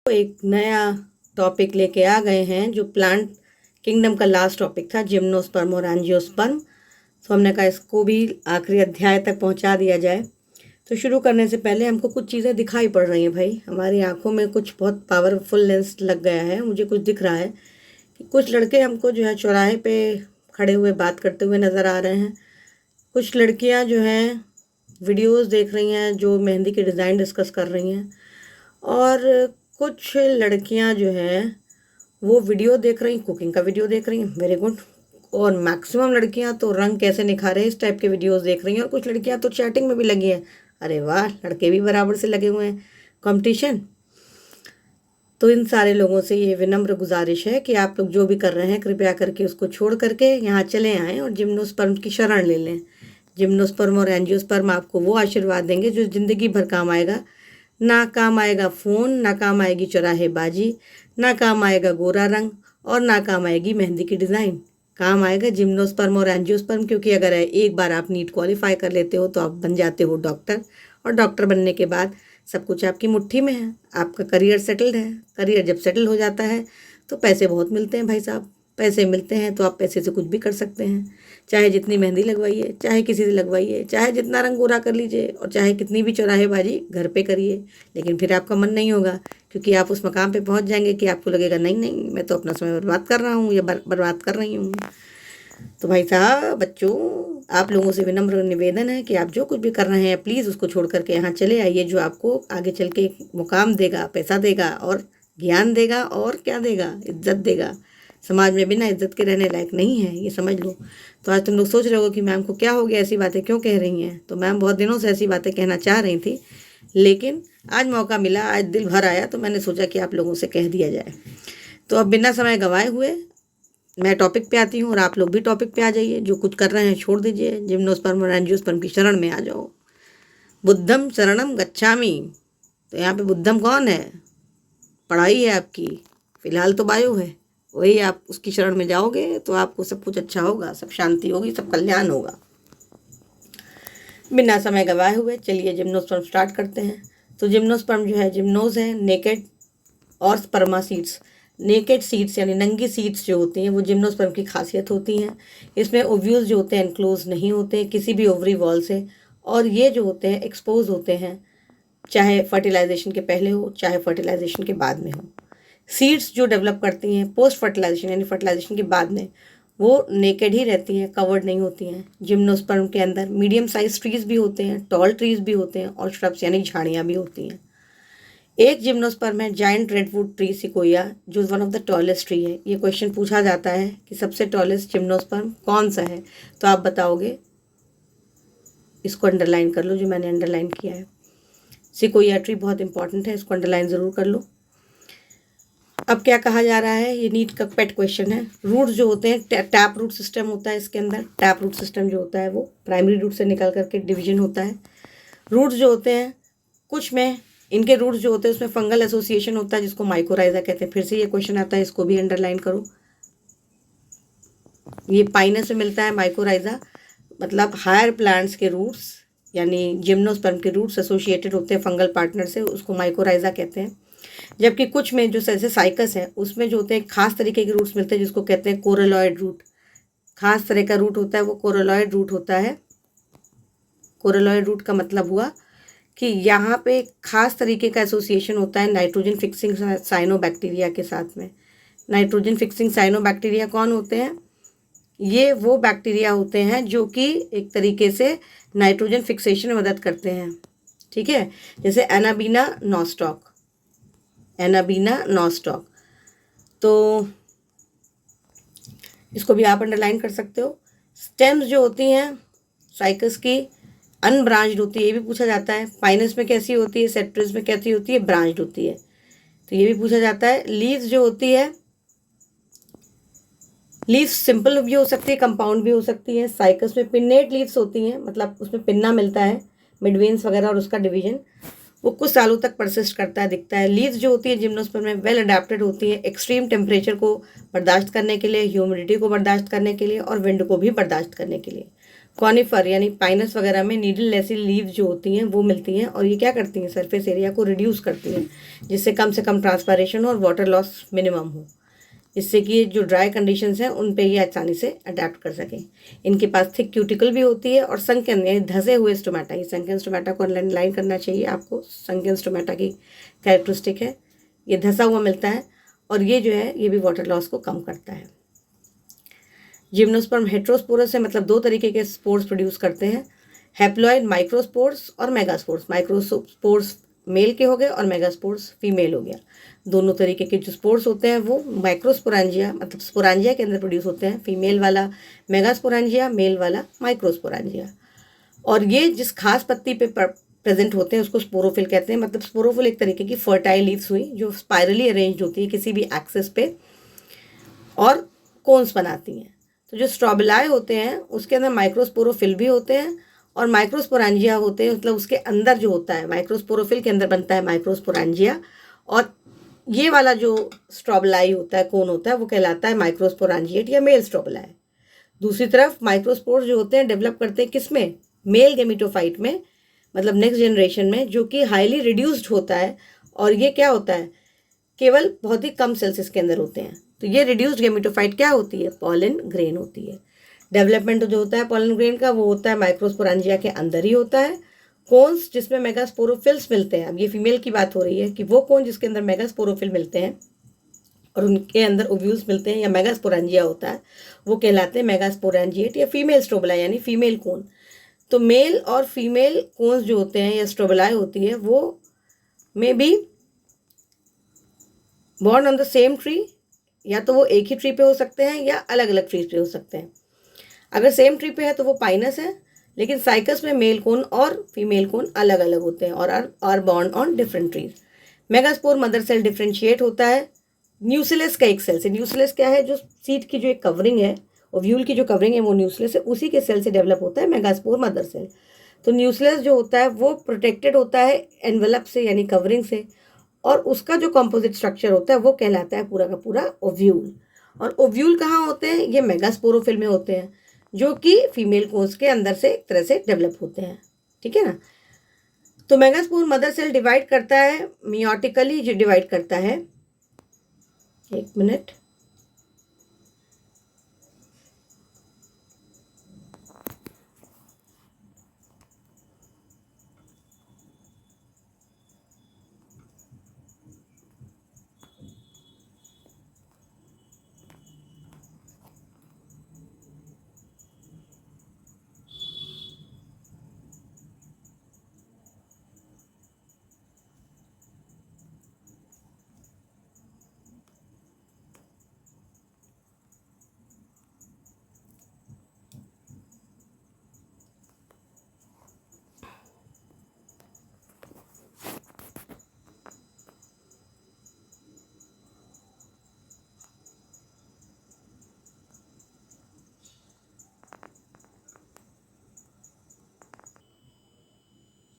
एक नया टॉपिक लेके आ गए हैं जो प्लांट किंगडम का लास्ट टॉपिक था, जिम्नोस्पर्म और एंजियोस्पर्म। तो हमने कहा इसको भी आखिरी अध्याय तक पहुंचा दिया जाए। तो शुरू करने से पहले हमको कुछ चीज़ें दिखाई पड़ रही हैं भाई, हमारी आंखों में कुछ बहुत पावरफुल लेंस लग गया है। मुझे कुछ दिख रहा है कि कुछ लड़के हमको जो है चौराहे पे खड़े हुए बात करते हुए नज़र आ रहे हैं। कुछ लड़कियां जो हैं वीडियोस देख रही हैं जो मेहंदी के डिज़ाइन डिस्कस कर रही हैं, और कुछ लड़कियां जो हैं वो वीडियो देख रही, कुकिंग का वीडियो देख रही हैं। Very good. और मैक्सिमम लड़कियां तो रंग कैसे निखारे इस टाइप के वीडियोस देख रही हैं, और कुछ लड़कियां तो चैटिंग में भी लगी हैं। अरे वाह, लड़के भी बराबर से लगे हुए हैं, कंपटीशन। तो इन सारे लोगों से ये विनम्र गुजारिश है कि आप लोग जो भी कर रहे हैं कृपया करके उसको छोड़ करके यहाँ चले आएँ और जिम्नोस्पर्म की शरण ले लें। जिम्नोस्पर्म और एंजियोस्पर्म आपको वो आशीर्वाद देंगे जो ज़िंदगी भर काम आएगा। ना काम आएगा फ़ोन, ना काम आएगी चौराहेबाजी, ना काम आएगा गोरा रंग, और ना काम आएगी मेहंदी की डिज़ाइन। काम आएगा जिम्नोस्पर्म और एंजियोस्पर्म, क्योंकि अगर एक बार आप नीट क्वालिफाई कर लेते हो तो आप बन जाते हो डॉक्टर, और डॉक्टर बनने के बाद सब कुछ आपकी मुट्ठी में है, आपका करियर सेटल्ड है। करियर जब सेटल हो जाता है तो पैसे बहुत मिलते हैं भाई साहब। पैसे मिलते हैं तो आप पैसे से कुछ भी कर सकते हैं, चाहे जितनी मेहंदी लगवाइए, चाहे किसी से लगवाइए, चाहे जितना रंग गोरा कर लीजिए, और चाहे कितनी भी चौराहेबाजी घर पे करिए। लेकिन फिर आपका मन नहीं होगा, क्योंकि आप उस मकाम पे पहुंच जाएंगे कि आपको लगेगा नहीं नहीं, मैं तो अपना समय बर्बाद कर रहा हूँ या बर्बाद कर रही हूँ। तो भाई साहब, बच्चों, आप लोगों से विनम्र निवेदन है कि आप जो कुछ भी कर रहे हैं प्लीज़ उसको छोड़ करके यहाँ चले आइए, जो आपको आगे चल के मुकाम देगा, पैसा देगा, और ज्ञान देगा, और क्या देगा, इज्जत देगा। समाज में बिना इज्जत के रहने लायक नहीं है, ये समझ लो। तो आज तुम लोग सोच रहे हो कि मैम को क्या हो गया, ऐसी बातें क्यों कह रही हैं। तो मैम बहुत दिनों से ऐसी बातें कहना चाह रही थी, लेकिन आज मौका मिला, आज दिल भर आया, तो मैंने सोचा कि आप लोगों से कह दिया जाए। तो अब बिना समय गंवाए हुए मैं टॉपिक पे आती हूँ, और आप लोग भी टॉपिक पे आ जाइए। जो कुछ कर रहे हैं छोड़ दीजिए, जिम्नोस्पर्म और एंजियोस्पर्म की शरण में आ जाओ। बुद्धम शरणम गच्छामि। तो यहाँ पे बुद्धम कौन है? पढ़ाई है आपकी, फिलहाल तो बायो है, वही आप उसकी शरण में जाओगे तो आपको सब कुछ अच्छा होगा, सब शांति होगी, सब कल्याण होगा। बिना समय गवाए हुए चलिए जिम्नोस्पर्म स्टार्ट करते हैं। तो जिम्नोस्पर्म जो है, जिम्नोज है नेकेड, और स्पर्मा सीड्स। नेकेड सीड्स यानी नंगी सीड्स जो होती हैं वो जिम्नोस्पर्म की खासियत होती हैं। इसमें ओव्यूल्स जो होते हैं एनक्लोज नहीं होते हैं किसी भी ओवरी वॉल से, और ये जो होते हैं एक्सपोज होते हैं, चाहे फर्टिलाइजेशन के पहले हो चाहे फर्टिलाइजेशन के बाद में हो। सीड्स जो डेवलप करती हैं पोस्ट फर्टिलाइजेशन यानी फर्टिलाइजेशन के बाद में, वो नेकेड ही रहती हैं, कवर्ड नहीं होती हैं। जिम्नोस्पर्म के अंदर मीडियम साइज ट्रीज भी होते हैं, टॉल ट्रीज भी होते हैं, और श्रब्स यानी झाड़ियाँ भी होती हैं। एक जिम्नोस्पर्म है जायंट रेडवुड ट्री सिकोया, जो one of the tallest tree है। ये क्वेश्चन पूछा जाता है कि सबसे टॉलेस्ट जिम्नोस्पर्म कौन सा है, तो आप बताओगे। इसको अंडरलाइन कर लो, जो मैंने अंडरलाइन किया है। सिकोया ट्री बहुत इंपॉर्टेंट है, इसको अंडरलाइन ज़रूर कर लो। अब क्या कहा जा रहा है, ये नीट का पेट क्वेश्चन है। रूट्स जो होते हैं, टैप रूट सिस्टम होता है इसके अंदर। टैप रूट सिस्टम जो होता है वो प्राइमरी रूट से निकल करके डिवीजन होता है। रूट्स जो होते हैं, कुछ में इनके रूट्स जो होते हैं उसमें फंगल एसोसिएशन होता है जिसको माइकोराइजा कहते हैं। फिर से ये क्वेश्चन आता है, इसको भी अंडरलाइन करो। ये पाइनस में मिलता है माइकोराइजा, मतलब हायर प्लांट्स के रूट्स यानी जिम्नोस्पर्म के रूट्स एसोसिएटेड होते हैं फंगल पार्टनर से, उसको माइकोराइजा कहते हैं। जबकि कुछ में जो जैसे साइकस है उसमें जो होते हैं खास तरीके के रूट्स मिलते हैं जिसको कहते हैं कोरलॉइड रूट। खास तरह का रूट होता है वो कोरलॉइड रूट होता है। कोरलॉइड रूट का मतलब हुआ कि यहाँ पे खास तरीके का एसोसिएशन होता है नाइट्रोजन फिक्सिंग साइनोबैक्टीरिया के साथ में। नाइट्रोजन फिक्सिंग साइनोबैक्टीरिया कौन होते हैं? ये वो बैक्टीरिया होते हैं जो कि एक तरीके से नाइट्रोजन फिक्सेशन में मदद करते हैं, ठीक है। जैसे एनाबीना नॉस्टॉक, एनाबीना नॉस्टॉक, तो इसको भी आप अंडरलाइन कर सकते हो। स्टेम्स जो होती हैं साइकस की अनब्रांच्ड होती है, ये भी पूछा जाता है। पाइनस में कैसी होती है, सेट्रिस में कैसी होती है, ब्रांच्ड होती है, तो ये भी पूछा जाता है। लीव्स जो होती है, लीव्स सिंपल भी हो सकती है, कंपाउंड भी हो सकती है। साइकस में पिन्नेट लीव्स होती हैं, मतलब उसमें पिन्ना मिलता है, मिडवेन्स वगैरह, और उसका डिवीजन वो कुछ सालों तक परसिस्ट करता है, दिखता है। लीव्स जो होती है जिम्नोस्पर्म में वेल अडेप्टेड होती है एक्सट्रीम टेम्परेचर को बर्दाश्त करने के लिए, ह्यूमिडिटी को बर्दाश्त करने के लिए, और विंड को भी बर्दाश्त करने के लिए। कॉनिफर यानी पाइनस वगैरह में नीडल जैसी लीव जो होती हैं वो मिलती हैं, और ये क्या करती हैं, सरफेस एरिया को रिड्यूस करती हैं, जिससे कम से कम ट्रांसपायरेशन हो और वाटर लॉस मिनिमम हो, जिससे कि जो ड्राई कंडीशंस हैं उन पे ये आसानी से अडेप्ट कर सकें। इनके पास थिक क्यूटिकल भी होती है और संकन यानी धसे हुए स्टोमेटा, ये संकन स्टोमेटा को अंडरलाइन करना चाहिए आपको, संकन स्टोमेटा की कैरेक्टरिस्टिक है, ये धसा हुआ मिलता है और ये जो है ये भी वाटर लॉस को कम करता है। जिम्नोस्पर्म हेट्रोस्पोरस है, मतलब दो तरीके के स्पोर्स प्रोड्यूस करते हैं, हैप्लॉइड माइक्रोस्पोर्स और मेगास्पोर्स। माइक्रोस्पोर्स मेल के हो गए और मेगास्पोर्स फीमेल हो गया। दोनों तरीके के जो स्पोर्स होते हैं वो माइक्रोस्पोरांजिया मतलब स्पोरांजिया के अंदर प्रोड्यूस होते हैं, फीमेल वाला मेगास्पोरांजिया, मेल वाला माइक्रोस्पोरांजिया। और ये जिस खास पत्ती पे प्रेजेंट होते हैं उसको स्पोरोफिल कहते हैं। मतलब स्पोरोफिल एक तरीके की फर्टाइल लीव्स हुई जो स्पाइरली अरेंज होती है किसी भी एक्सिस पे और कोन्स बनाती हैं। तो जो स्ट्रॉबिलाई होते हैं उसके अंदर माइक्रोस्पोरोफिल भी होते हैं और माइक्रोस्पोरांजिया होते हैं, मतलब उसके अंदर जो होता है माइक्रोस्पोरोफिल के अंदर बनता है माइक्रोस्पोरांजिया, और ये वाला जो स्ट्रॉबिलाई होता है, कोन होता है, वो कहलाता है माइक्रोस्पोरांजिएट या मेल स्ट्रॉबिलाई। दूसरी तरफ माइक्रोस्पोर्स जो होते हैं डेवलप करते हैं किस में, मेल गेमिटोफाइट में, मतलब नेक्स्ट जनरेशन में, जो कि हाईली रिड्यूस्ड होता है। और ये क्या होता है, केवल बहुत ही कम सेल्स इसके अंदर होते हैं। तो ये रिड्यूस्ड गेमिटोफाइट क्या होती है, पॉलन ग्रेन होती है। डेवलपमेंट जो होता है पॉलन ग्रेन का वो होता है माइक्रोस्पोरांजिया के अंदर ही होता है। कोन्स जिसमें मेगास्पोरोफिल्स मिलते हैं, अब ये फीमेल की बात हो रही है कि वो कोन जिसके अंदर मेगास्पोरोफिल मिलते हैं और उनके अंदर ओव्यूल्स मिलते हैं या मेगास्पोरांजिया होता है, वो कहलाते हैं मेगास्पोरांजिएट या फीमेल स्ट्रोबलाई यानी फीमेल कोन। तो मेल और फीमेल कोन्स जो होते हैं या स्ट्रोबलाई होती है वो may be born on the same tree, या तो वो एक ही ट्री पे हो सकते हैं या अलग अलग ट्रीज पे हो सकते हैं। अगर सेम ट्री पे है तो वो पाइनस है, लेकिन साइकस में मेल कोन और फीमेल कोन अलग अलग होते हैं और are born on different trees. Megaspore mother cell differentiate होता है न्यूक्लियस का एक सेल से। न्यूक्लियस क्या है, जो सीड की जो एक कवरिंग है, ओव्यूल की जो कवरिंग है वो न्यूक्लियस है, उसी के सेल से डेवलप होता है मेगास्पोर मदर सेल। तो न्यूक्लियस जो होता है वो प्रोटेक्टेड होता है एनवेलप से यानी कवरिंग से, और उसका जो कंपोजिट स्ट्रक्चर होता है वो कहलाता है पूरा का पूरा ओव्यूल। और ओव्यूल कहाँ होते हैं, ये मेगास्पोरोफिल में होते हैं, जो कि फीमेल कोन्स के अंदर से एक तरह से डेवलप होते हैं। ठीक है ना। तो मेगास्पोर मदर सेल डिवाइड करता है मियोटिकली, जो डिवाइड करता है, एक मिनट,